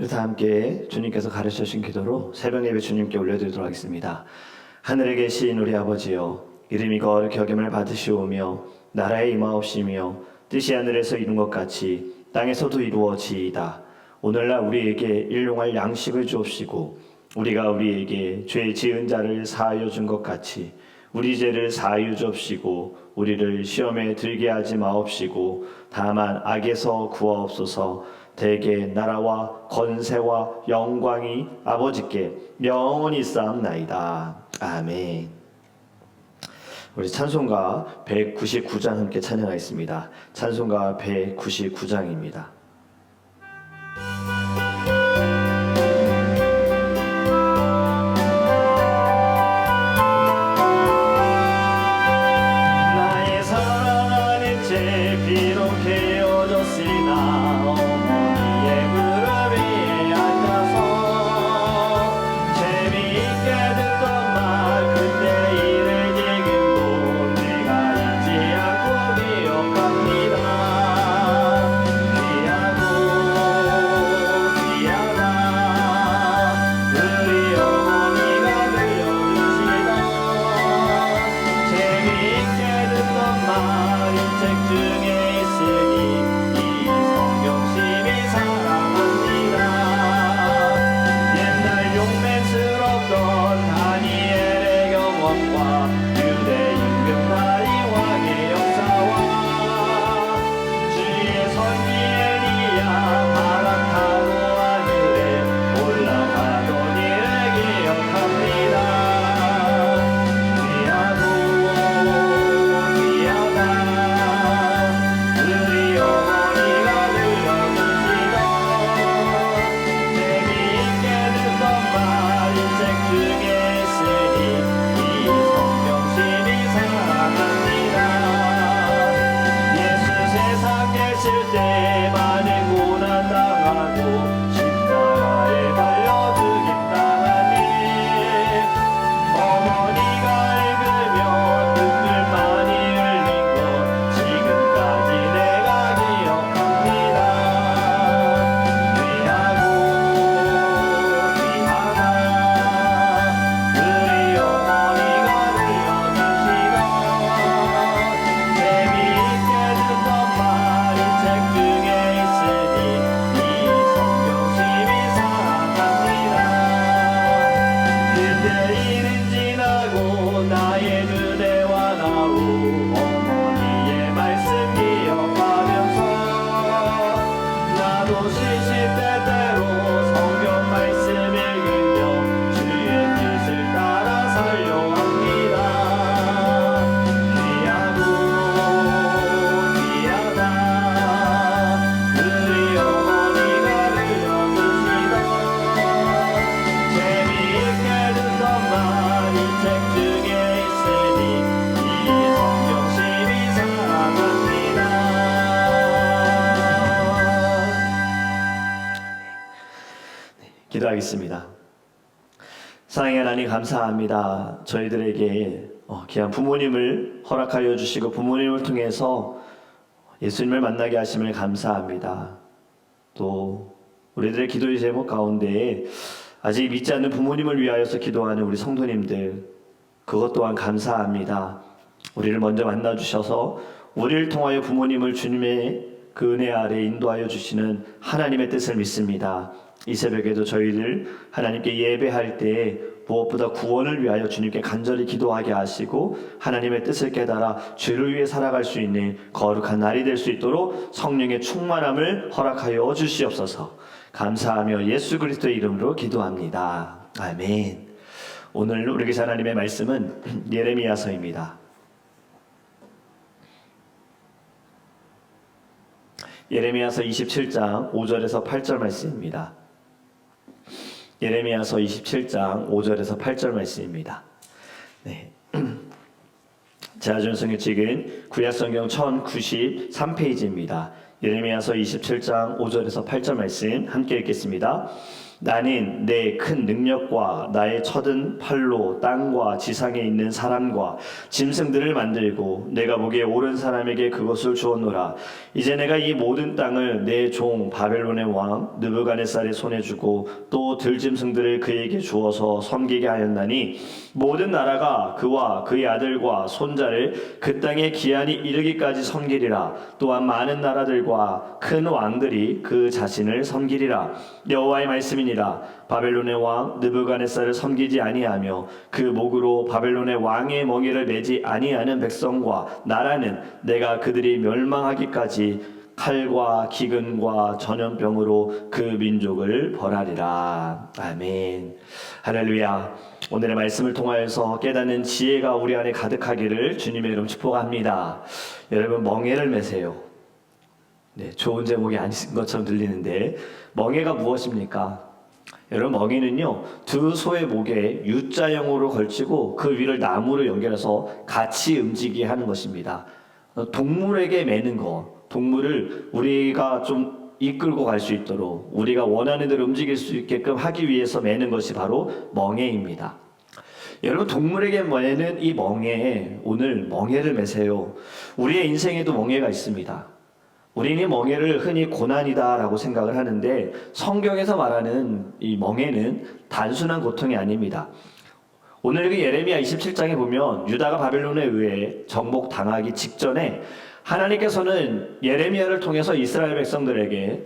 다 함께 주님께서 가르쳐 주신 기도로 새벽 예배 주님께 올려드리도록 하겠습니다. 하늘에 계신 우리 아버지여, 이름이 거룩히 여김을 받으시오며 나라에 임하옵시며 뜻이 하늘에서 이룬 것 같이 땅에서도 이루어지이다. 오늘날 우리에게 일용할 양식을 주옵시고 우리가 우리에게 죄 지은 자를 사하여 준 것 같이 우리 죄를 사하여 주옵시고 우리를 시험에 들게 하지 마옵시고 다만 악에서 구하옵소서. 대개 나라와 권세와 영광이 아버지께 영원히 쌓옵나이다. 아멘. 우리 찬송가 199장 함께 찬양하겠습니다. 찬송가 199장입니다. 나의 사랑은 제 피로 개어졌으나 기도하겠습니다. 사랑의 하나님 감사합니다. 저희들에게 귀한 부모님을 허락하여 주시고 부모님을 통해서 예수님을 만나게 하심을 감사합니다. 또 우리들의 기도의 제목 가운데 아직 믿지 않는 부모님을 위하여서 기도하는 우리 성도님들, 그것 또한 감사합니다. 우리를 먼저 만나 주셔서 우리를 통하여 부모님을 주님의 그 은혜 아래 인도하여 주시는 하나님의 뜻을 믿습니다. 이 새벽에도 저희들 하나님께 예배할 때 무엇보다 구원을 위하여 주님께 간절히 기도하게 하시고 하나님의 뜻을 깨달아 주를 위해 살아갈 수 있는 거룩한 날이 될 수 있도록 성령의 충만함을 허락하여 주시옵소서. 감사하며 예수 그리스도의 이름으로 기도합니다. 아멘. 오늘 우리 계신 하나님의 말씀은 예레미야서입니다. 예레미야서 27장 5절에서 8절 말씀입니다. 예레미야서 27장 5절에서 8절 말씀입니다. 네. 제가 준성에 찍은 구약성경 1093페이지입니다. 예레미야서 27장 5절에서 8절 말씀 함께 읽겠습니다. 나는 내 큰 능력과 나의 쳐든 팔로 땅과 지상에 있는 사람과 짐승들을 만들고 내가 보기에 옳은 사람에게 그것을 주었노라. 이제 내가 이 모든 땅을 내 종 바벨론의 왕 느부갓네살의 손에 주고 또 들짐승들을 그에게 주어서 섬기게 하였나니 모든 나라가 그와 그의 아들과 손자를 그 땅에 기한이 이르기까지 섬기리라. 또한 많은 나라들과 큰 왕들이 그 자신을 섬기리라. 여호와의 말씀이니라. 바벨론의 왕 느부갓네살을 섬기지 아니하며 그 목으로 바벨론의 왕의 멍에를 매지 아니하는 백성과 나라는 내가 그들이 멸망하기까지 칼과 기근과 전염병으로 그 민족을 벌하리라. 아멘. 할렐루야. 오늘의 말씀을 통하여서 깨닫는 지혜가 우리 안에 가득하기를 주님의 이름 축복합니다. 여러분, 멍에를 매세요. 네, 좋은 제목이 아닌 것처럼 들리는데 멍에가 무엇입니까? 여러분, 멍에는요, 두 소의 목에 U자형으로 걸치고 그 위를 나무로 연결해서 같이 움직이게 하는 것입니다. 동물에게 매는 거, 동물을 우리가 좀 이끌고 갈 수 있도록 우리가 원하는 대로 움직일 수 있게끔 하기 위해서 매는 것이 바로 멍에입니다. 여러분, 동물에게 매는 이 멍에, 오늘 멍에를 매세요. 우리의 인생에도 멍에가 있습니다. 우리는 이 멍에를 흔히 고난이다라고 생각을 하는데 성경에서 말하는 이 멍에는 단순한 고통이 아닙니다. 오늘 그 예레미야 27장에 보면 유다가 바벨론에 의해 정복당하기 직전에 하나님께서는 예레미야를 통해서 이스라엘 백성들에게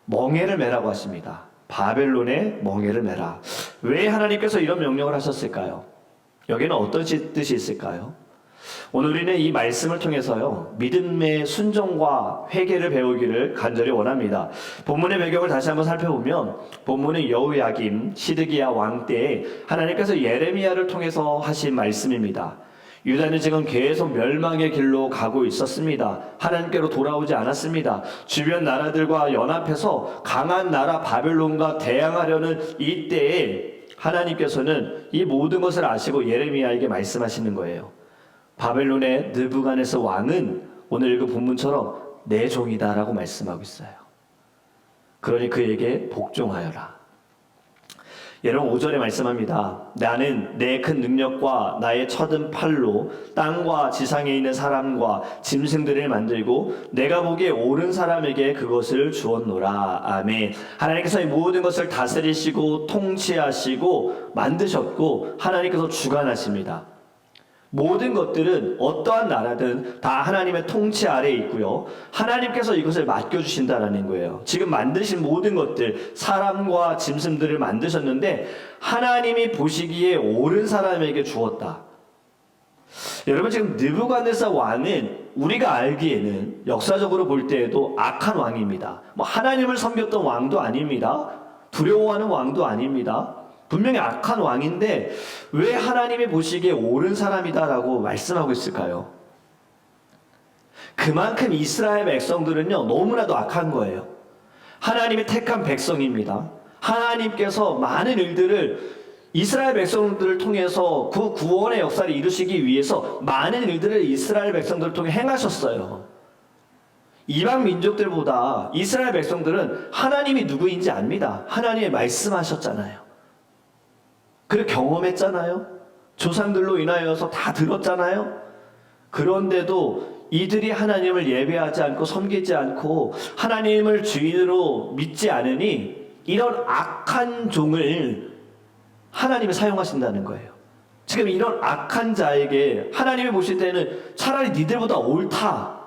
멍에를 매라고 하십니다. 바벨론에 멍에를 매라. 왜 하나님께서 이런 명령을 하셨을까요? 여기는 어떤 뜻이 있을까요? 오늘 우리는 이 말씀을 통해서요, 믿음의 순종과 회개를 배우기를 간절히 원합니다. 본문의 배경을 다시 한번 살펴보면 본문은 여호야김 시드기야 왕 때에 하나님께서 예레미야를 통해서 하신 말씀입니다. 유다는 지금 계속 멸망의 길로 가고 있었습니다. 하나님께로 돌아오지 않았습니다. 주변 나라들과 연합해서 강한 나라 바벨론과 대항하려는 이때에 하나님께서는 이 모든 것을 아시고 예레미야에게 말씀하시는 거예요. 바벨론의 느부갓네살 왕은 오늘 읽은 본문처럼 내 종이다라고 말씀하고 있어요. 그러니 그에게 복종하여라. 여러분, 5절에 말씀합니다. 나는 내 큰 능력과 나의 쳐든 팔로 땅과 지상에 있는 사람과 짐승들을 만들고 내가 보기에 옳은 사람에게 그것을 주었노라. 아멘. 하나님께서 이 모든 것을 다스리시고 통치하시고 만드셨고 하나님께서 주관하십니다. 모든 것들은 어떠한 나라든 다 하나님의 통치 아래에 있고요, 하나님께서 이것을 맡겨주신다라는 거예요. 지금 만드신 모든 것들, 사람과 짐승들을 만드셨는데 하나님이 보시기에 옳은 사람에게 주었다. 여러분, 지금 느부갓네살 왕은 우리가 알기에는 역사적으로 볼 때에도 악한 왕입니다. 하나님을 섬겼던 왕도 아닙니다. 두려워하는 왕도 아닙니다. 분명히 악한 왕인데 왜 하나님이 보시기에 옳은 사람이다라고 말씀하고 있을까요? 그만큼 이스라엘 백성들은요, 너무나도 악한 거예요. 하나님이 택한 백성입니다. 하나님께서 많은 일들을 이스라엘 백성들을 통해서 그 구원의 역사를 이루시기 위해서 많은 일들을 이스라엘 백성들을 통해 행하셨어요. 이방 민족들보다 이스라엘 백성들은 하나님이 누구인지 압니다. 하나님이 말씀하셨잖아요. 그걸 경험했잖아요. 조상들로 인하여서 다 들었잖아요. 그런데도 이들이 하나님을 예배하지 않고 섬기지 않고 하나님을 주인으로 믿지 않으니 이런 악한 종을 하나님이 사용하신다는 거예요. 지금 이런 악한 자에게 하나님이 보실 때는 차라리 니들보다 옳다.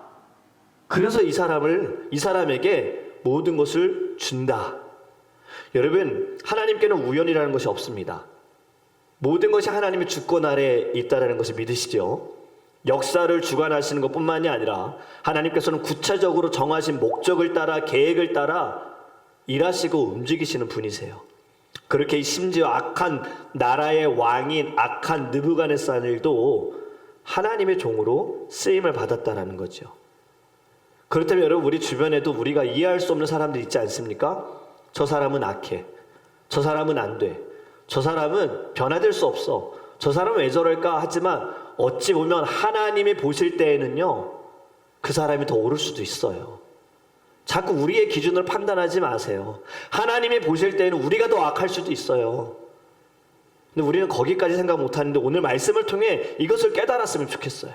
그래서 이 사람에게 모든 것을 준다. 여러분, 하나님께는 우연이라는 것이 없습니다. 모든 것이 하나님의 주권 아래에 있다는 것을 믿으시죠? 역사를 주관하시는 것뿐만이 아니라 하나님께서는 구체적으로 정하신 목적을 따라 계획을 따라 일하시고 움직이시는 분이세요. 그렇게 심지어 악한 나라의 왕인 악한 느부갓네살도 하나님의 종으로 쓰임을 받았다는 거죠. 그렇다면 여러분, 우리 주변에도 우리가 이해할 수 없는 사람들 있지 않습니까? 저 사람은 악해. 저 사람은 안 돼. 저 사람은 변화될 수 없어. 저 사람은 왜 저럴까 하지만 어찌 보면 하나님이 보실 때에는요, 그 사람이 더 옳을 수도 있어요. 자꾸 우리의 기준으로 판단하지 마세요. 하나님이 보실 때는 우리가 더 악할 수도 있어요. 근데 우리는 거기까지 생각 못하는데 오늘 말씀을 통해 이것을 깨달았으면 좋겠어요.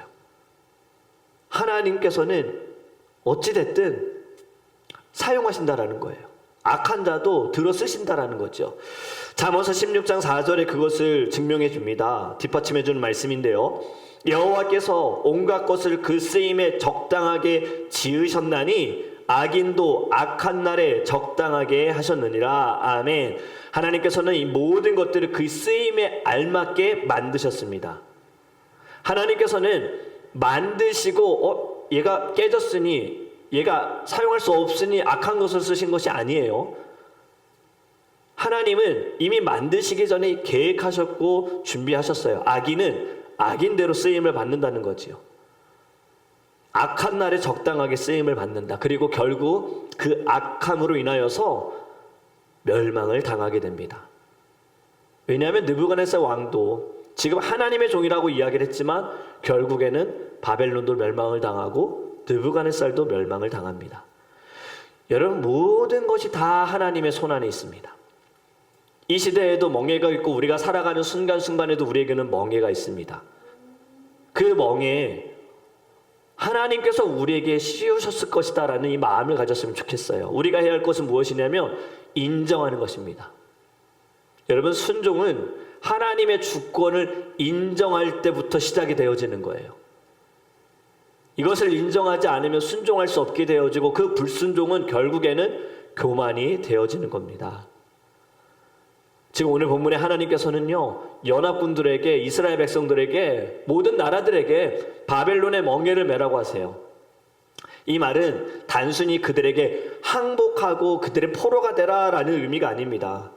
하나님께서는 어찌됐든 사용하신다라는 거예요. 악한 자도 들어 쓰신다라는 거죠. 잠언서 16장 4절에 그것을 증명해 줍니다. 뒷받침해 주는 말씀인데요. 여호와께서 온갖 것을 그 쓰임에 적당하게 지으셨나니 악인도 악한 날에 적당하게 하셨느니라. 아멘. 하나님께서는 이 모든 것들을 그 쓰임에 알맞게 만드셨습니다. 하나님께서는 만드시고 얘가 깨졌으니, 얘가 사용할 수 없으니 악한 것을 쓰신 것이 아니에요. 하나님은 이미 만드시기 전에 계획하셨고 준비하셨어요. 악인은 악인대로 쓰임을 받는다는 거지요. 악한 날에 적당하게 쓰임을 받는다. 그리고 결국 그 악함으로 인하여서 멸망을 당하게 됩니다. 왜냐하면 느부갓네살 왕도 지금 하나님의 종이라고 이야기를 했지만 결국에는 바벨론도 멸망을 당하고 느부갓네살도 멸망을 당합니다. 여러분, 모든 것이 다 하나님의 손안에 있습니다. 이 시대에도 멍에가 있고 우리가 살아가는 순간순간에도 우리에게는 멍에가 있습니다. 그 멍에 하나님께서 우리에게 씌우셨을 것이다 라는 이 마음을 가졌으면 좋겠어요. 우리가 해야 할 것은 무엇이냐면 인정하는 것입니다. 여러분, 순종은 하나님의 주권을 인정할 때부터 시작이 되어지는 거예요. 이것을 인정하지 않으면 순종할 수 없게 되어지고 그 불순종은 결국에는 교만이 되어지는 겁니다. 지금 오늘 본문에 하나님께서는요, 연합군들에게, 이스라엘 백성들에게, 모든 나라들에게 바벨론의 멍에를 매라고 하세요. 이 말은 단순히 그들에게 항복하고 그들의 포로가 되라라는 의미가 아닙니다.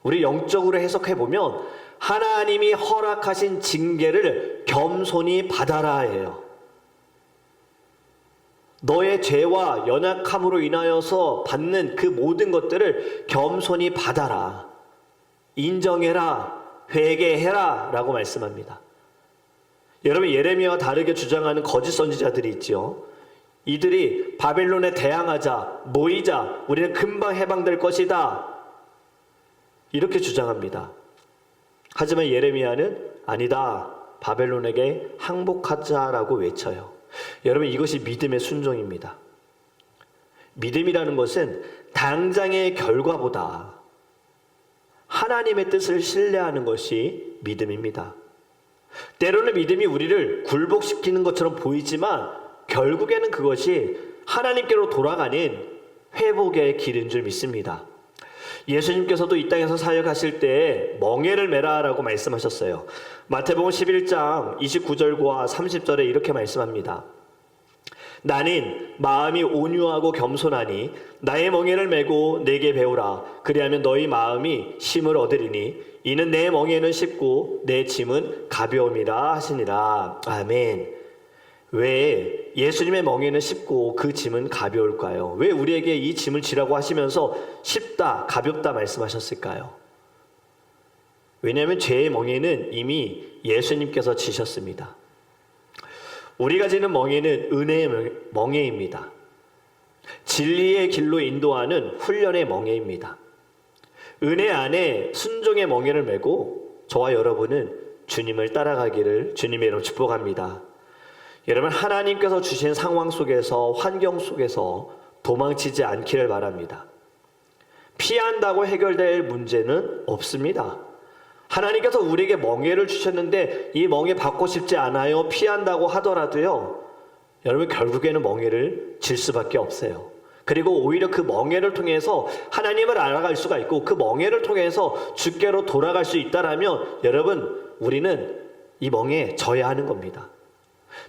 우리 영적으로 해석해보면 하나님이 허락하신 징계를 겸손히 받아라예요. 너의 죄와 연약함으로 인하여서 받는 그 모든 것들을 겸손히 받아라. 인정해라, 회개해라 라고 말씀합니다. 여러분, 예레미야와 다르게 주장하는 거짓 선지자들이 있지요. 이들이 바벨론에 대항하자, 모이자, 우리는 금방 해방될 것이다, 이렇게 주장합니다. 하지만 예레미야는 아니다, 바벨론에게 항복하자라고 외쳐요. 여러분, 이것이 믿음의 순종입니다. 믿음이라는 것은 당장의 결과보다 하나님의 뜻을 신뢰하는 것이 믿음입니다. 때로는 믿음이 우리를 굴복시키는 것처럼 보이지만 결국에는 그것이 하나님께로 돌아가는 회복의 길인 줄 믿습니다. 예수님께서도 이 땅에서 사역하실 때 멍에를 매라라고 말씀하셨어요. 마태복음 11장 29절과 30절에 이렇게 말씀합니다. 나는 마음이 온유하고 겸손하니 나의 멍에를 메고 내게 배우라. 그리하면 너희 마음이 쉼을 얻으리니 이는 내 멍에는 쉽고 내 짐은 가벼움이라 하시니라. 아멘. 왜 예수님의 멍에는 쉽고 그 짐은 가벼울까요? 왜 우리에게 이 짐을 지라고 하시면서 쉽다, 가볍다 말씀하셨을까요? 왜냐하면 죄의 멍에는 이미 예수님께서 지셨습니다. 우리가 지는 멍에는 은혜의 멍에입니다. 진리의 길로 인도하는 훈련의 멍에입니다. 은혜 안에 순종의 멍에를 메고 저와 여러분은 주님을 따라가기를 주님의 이름으로 축복합니다. 여러분, 하나님께서 주신 상황 속에서, 환경 속에서 도망치지 않기를 바랍니다. 피한다고 해결될 문제는 없습니다. 하나님께서 우리에게 멍에를 주셨는데 이 멍에 받고 싶지 않아요, 피한다고 하더라도요, 여러분, 결국에는 멍에를 질 수밖에 없어요. 그리고 오히려 그 멍에를 통해서 하나님을 알아갈 수가 있고 그 멍에를 통해서 주께로 돌아갈 수 있다라면 여러분, 우리는 이 멍에 져야 하는 겁니다.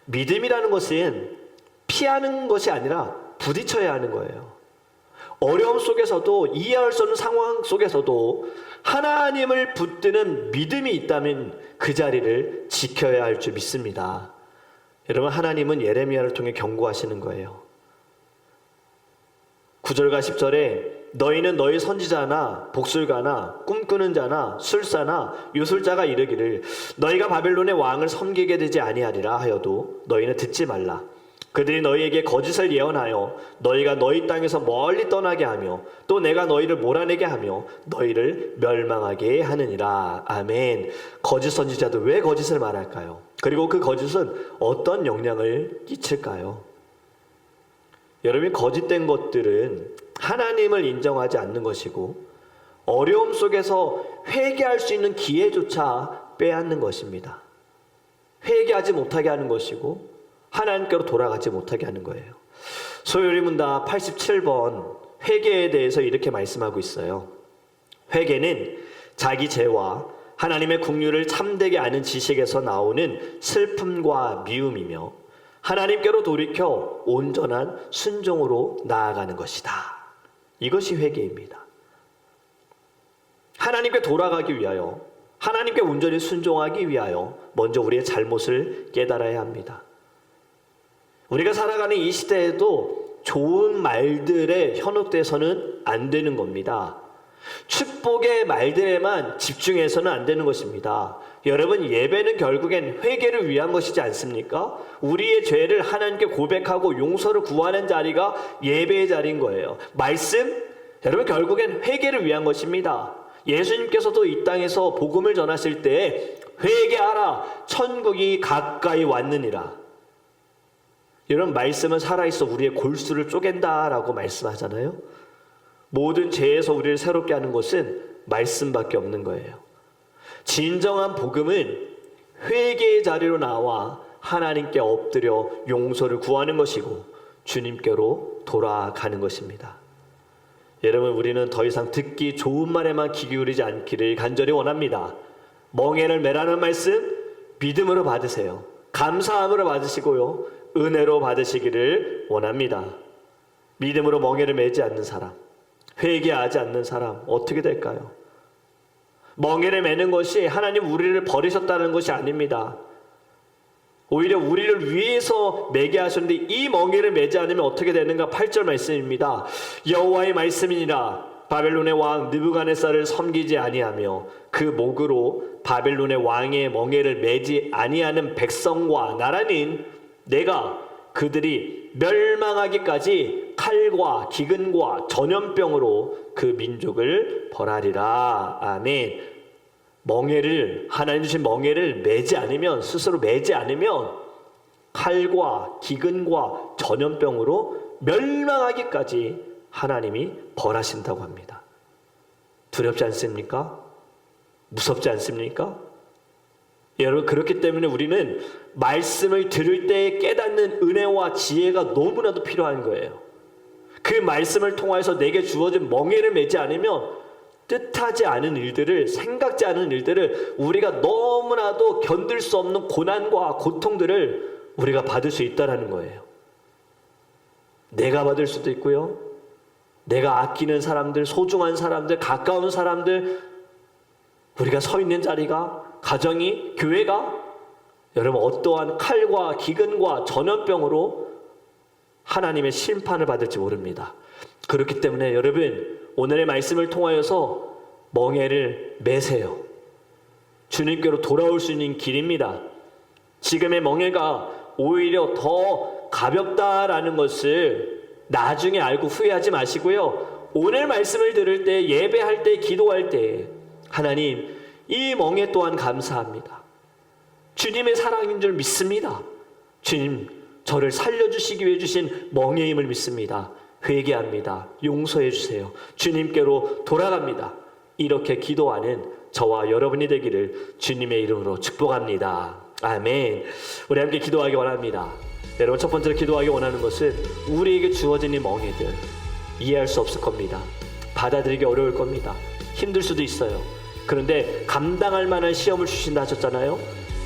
믿음이라는 것은 피하는 것이 아니라 부딪혀야 하는 거예요. 어려움 속에서도, 이해할 수 없는 상황 속에서도 하나님을 붙드는 믿음이 있다면 그 자리를 지켜야 할 줄 믿습니다. 여러분, 하나님은 예레미야를 통해 경고하시는 거예요. 9절과 10절에 너희는 너희 선지자나 복술가나 꿈꾸는 자나 술사나 유술자가 이르기를 너희가 바벨론의 왕을 섬기게 되지 아니하리라 하여도 너희는 듣지 말라. 그들이 너희에게 거짓을 예언하여 너희가 너희 땅에서 멀리 떠나게 하며 또 내가 너희를 몰아내게 하며 너희를 멸망하게 하느니라. 아멘. 거짓 선지자도 왜 거짓을 말할까요? 그리고 그 거짓은 어떤 영향을 끼칠까요? 여러분, 거짓된 것들은 하나님을 인정하지 않는 것이고 어려움 속에서 회개할 수 있는 기회조차 빼앗는 것입니다. 회개하지 못하게 하는 것이고 하나님께로 돌아가지 못하게 하는 거예요. 소요리문답 87번 회개에 대해서 이렇게 말씀하고 있어요. 회개는 자기 죄와 하나님의 긍휼을 참되게 아는 지식에서 나오는 슬픔과 미움이며 하나님께로 돌이켜 온전한 순종으로 나아가는 것이다. 이것이 회개입니다. 하나님께 돌아가기 위하여, 하나님께 온전히 순종하기 위하여 먼저 우리의 잘못을 깨달아야 합니다. 우리가 살아가는 이 시대에도 좋은 말들에 현혹돼서는 안 되는 겁니다. 축복의 말들에만 집중해서는 안 되는 것입니다. 여러분, 예배는 결국엔 회개를 위한 것이지 않습니까? 우리의 죄를 하나님께 고백하고 용서를 구하는 자리가 예배의 자리인 거예요. 말씀, 여러분, 결국엔 회개를 위한 것입니다. 예수님께서도 이 땅에서 복음을 전하실 때 회개하라, 천국이 가까이 왔느니라. 이런 말씀은 살아있어 우리의 골수를 쪼갠다라고 말씀하잖아요. 모든 죄에서 우리를 새롭게 하는 것은 말씀밖에 없는 거예요. 진정한 복음은 회개의 자리로 나와 하나님께 엎드려 용서를 구하는 것이고 주님께로 돌아가는 것입니다. 여러분, 우리는 더 이상 듣기 좋은 말에만 귀 기울이지 않기를 간절히 원합니다. 멍에를 매라는 말씀 믿음으로 받으세요. 감사함으로 받으시고요, 은혜로 받으시기를 원합니다. 믿음으로 멍에를 매지 않는 사람, 회개하지 않는 사람 어떻게 될까요? 멍에를 매는 것이 하나님 우리를 버리셨다는 것이 아닙니다. 오히려 우리를 위해서 매게 하셨는데 이 멍에를 매지 않으면 어떻게 되는가? 8절 말씀입니다. 여호와의 말씀이니라. 바벨론의 왕 느부갓네살을 섬기지 아니하며 그 목으로 바벨론의 왕의 멍에를 매지 아니하는 백성과 나라는 내가 그들이 멸망하기까지 칼과 기근과 전염병으로 그 민족을 벌하리라. 아멘. 멍에를, 하나님 주신 멍에를 매지 않으면, 스스로 매지 않으면 칼과 기근과 전염병으로 멸망하기까지 하나님이 벌하신다고 합니다. 두렵지 않습니까? 무섭지 않습니까? 여러분, 그렇기 때문에 우리는 말씀을 들을 때 깨닫는 은혜와 지혜가 너무나도 필요한 거예요. 그 말씀을 통하여서 내게 주어진 멍에를 매지 않으면 뜻하지 않은 일들을, 생각지 않은 일들을, 우리가 너무나도 견딜 수 없는 고난과 고통들을 우리가 받을 수 있다는 거예요. 내가 받을 수도 있고요, 내가 아끼는 사람들, 소중한 사람들, 가까운 사람들, 우리가 서 있는 자리가, 가정이, 교회가, 여러분, 어떠한 칼과 기근과 전염병으로 하나님의 심판을 받을지 모릅니다. 그렇기 때문에 여러분, 오늘의 말씀을 통하여서 멍에를 매세요. 주님께로 돌아올 수 있는 길입니다. 지금의 멍에가 오히려 더 가볍다라는 것을 나중에 알고 후회하지 마시고요, 오늘 말씀을 들을 때, 예배할 때, 기도할 때 하나님, 이 멍에 또한 감사합니다. 주님의 사랑인 줄 믿습니다. 주님, 저를 살려주시기 위해 주신 멍에임을 믿습니다. 회개합니다. 용서해 주세요. 주님께로 돌아갑니다. 이렇게 기도하는 저와 여러분이 되기를 주님의 이름으로 축복합니다. 아멘. 우리 함께 기도하기 원합니다. 여러분, 첫 번째로 기도하기 원하는 것은 우리에게 주어진 이 멍에들 이해할 수 없을 겁니다. 받아들이기 어려울 겁니다. 힘들 수도 있어요. 그런데 감당할 만한 시험을 주신다 하셨잖아요.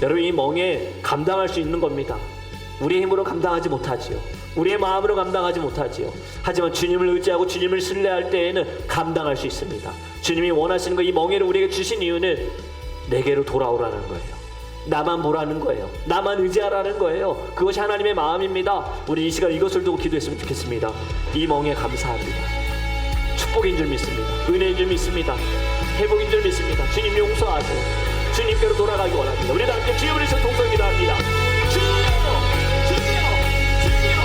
여러분, 이 멍에 감당할 수 있는 겁니다. 우리의 힘으로 감당하지 못하지요. 우리의 마음으로 감당하지 못하지요. 하지만 주님을 의지하고 주님을 신뢰할 때에는 감당할 수 있습니다. 주님이 원하시는 거, 이 멍에를 우리에게 주신 이유는 내게로 돌아오라는 거예요. 나만 보라는 거예요. 나만 의지하라는 거예요. 그것이 하나님의 마음입니다. 우리 이 시간 이것을 두고 기도했으면 좋겠습니다. 이 멍에 감사합니다. 축복인 줄 믿습니다. 은혜인 줄 믿습니다. 회복인 줄 믿습니다. 주님 용서하세요. 주님께로 돌아가기 원합니다. 우리도 함께 주여 부르셔 동성기도 합니다. 주여, 주여, 주여.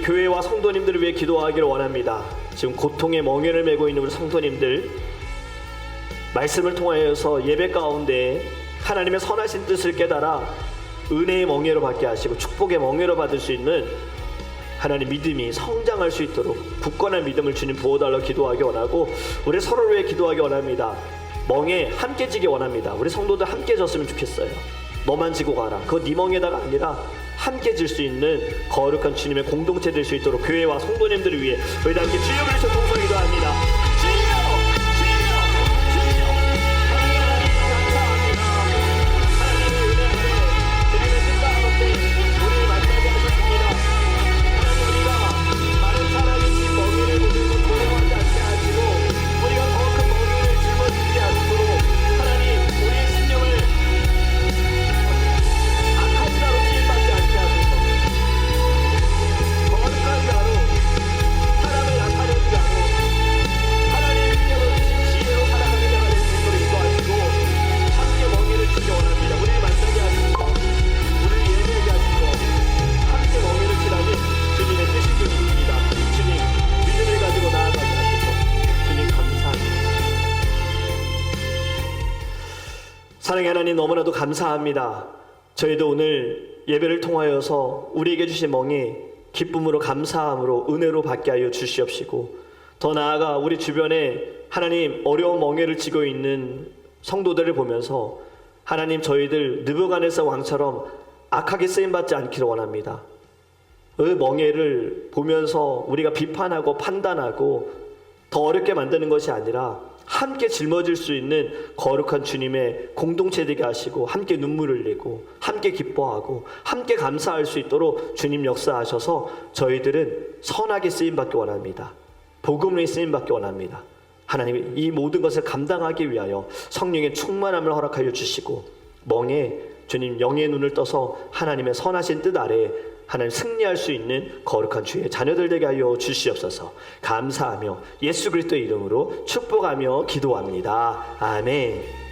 교회와 성도님들을 위해 기도하기를 원합니다. 지금 고통의 멍에를 메고 있는 우리 성도님들, 말씀을 통하여서 예배 가운데 하나님의 선하신 뜻을 깨달아 은혜의 멍에로 받게 하시고 축복의 멍에로 받을 수 있는 하나님 믿음이 성장할 수 있도록 굳건한 믿음을 주님 부어달라고 기도하기 원하고, 우리 서로를 위해 기도하기 원합니다. 멍에 함께 지기 원합니다. 우리 성도들 함께 졌으면 좋겠어요. 너만 지고 가라, 그거 네 멍에다가 아니라 함께 질 수 있는 거룩한 주님의 공동체 될 수 있도록 교회와 성도님들을 위해 우리 다 함께 주여 부르셔 동성 기도합니다. 주여, 주여, 주여. 하나님 감사합니다. 하나님의 은혜 아래 주님의 뜻과 가운데 우리를 만나게 하셨습니다. 하나님, 우리가 다른 살아계신 멍에를 보면서 두려워하지 않게 하시고 우리가 더 큰 멍에를 짊어지지 않도록 하나님 우리의 심령을 악한 자로 쓰임받지 않게 하소서. 거룩한 자로, 사람을 약하는 자로, 하나님의 능력을 주신 지혜로 살아가는 자가 될 수 있도록 인도하시고 함께 멍에를 치기 원합니다. 우리를 만나게 하시고 우리를 예배하게 하시고 함께 멍에를 치라는 주님의 뜻인 줄 믿습니다. 주님, 믿음을 가지고 나아가게 하소서. 주님 감사합니다. 사랑의 하나님, 너무나도 감사합니다. 저희도 오늘 예배를 통하여서 우리에게 주신 멍에 기쁨으로, 감사함으로, 은혜로 받게 하여 주시옵시고, 더 나아가 우리 주변에 하나님 어려운 멍에를 지고 있는 성도들을 보면서 하나님, 저희들 느부갓네살 왕처럼 악하게 쓰임받지 않기를 원합니다. 그 멍에를 보면서 우리가 비판하고 판단하고 더 어렵게 만드는 것이 아니라 함께 짊어질 수 있는 거룩한 주님의 공동체 되게 하시고 함께 눈물을 흘리고 함께 기뻐하고 함께 감사할 수 있도록 주님 역사하셔서 저희들은 선하게 쓰임받기 원합니다. 복음을 쓰임받기 원합니다. 하나님, 이 모든 것을 감당하기 위하여 성령의 충만함을 허락하여 주시고 멍에 주님 영의 눈을 떠서 하나님의 선하신 뜻 아래 하나님 승리할 수 있는 거룩한 주의 자녀들 되게 하여 주시옵소서. 감사하며 예수 그리스도의 이름으로 축복하며 기도합니다. 아멘.